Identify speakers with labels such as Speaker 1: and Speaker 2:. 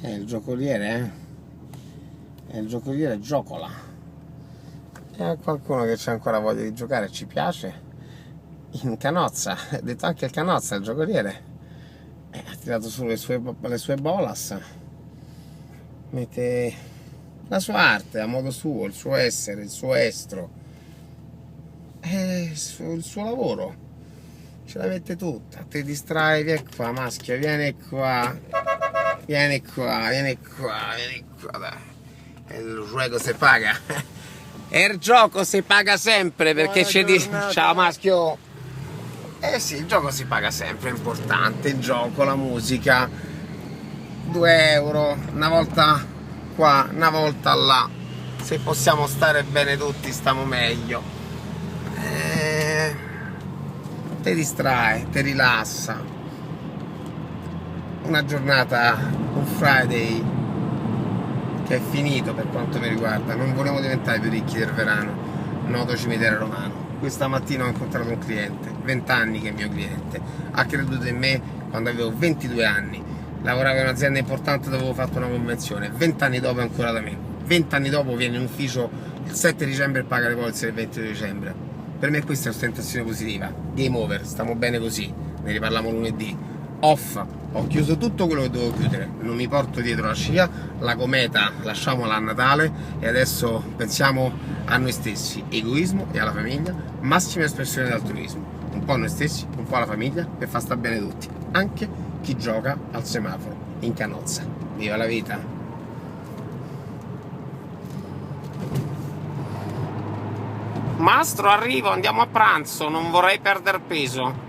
Speaker 1: Il giocoliere, il giocoliere giocola. E qualcuno che c'ha ancora voglia di giocare, ci piace. In canozza, ha detto anche il canozza, il giocoliere. Ha tirato su le sue bolas. Mette la sua arte a modo suo, il suo essere, il suo estro. Il suo lavoro. Ce la mette tutta, ti distrai, vieni qua maschio, vieni qua, vieni qua, vieni qua, vieni qua, dai. Il gioco si paga, il gioco si paga sempre perché c'è di... Ciao maschio! Eh sì, il gioco si paga sempre, è importante, il gioco, la musica, 2 euro, una volta qua, una volta là, se possiamo stare bene tutti stiamo meglio. Ti distrae, ti rilassa. Una giornata, un Friday che è finito per quanto mi riguarda. Non volevo diventare più ricchi del verano, noto cimitero romano. Questa mattina ho incontrato un cliente, 20 anni che è mio cliente, ha creduto in me quando avevo 22 anni, lavoravo in un'azienda importante dove avevo fatto una convenzione, 20 anni dopo è ancora da me, 20 anni dopo viene in ufficio il 7 dicembre e paga le polizze il 22 dicembre. Per me questa è un'ostentazione positiva. Game over, stiamo bene così, ne riparliamo lunedì. Off, ho chiuso tutto quello che dovevo chiudere, non mi porto dietro la scia, la cometa lasciamola a Natale e adesso pensiamo a noi stessi, egoismo e alla famiglia, massima espressione di altruismo. Un po' a noi stessi, un po' alla famiglia, per far sta bene tutti, anche chi gioca al semaforo, in canozza. Viva la vita! Mastro, arrivo, andiamo a pranzo, non vorrei perdere peso.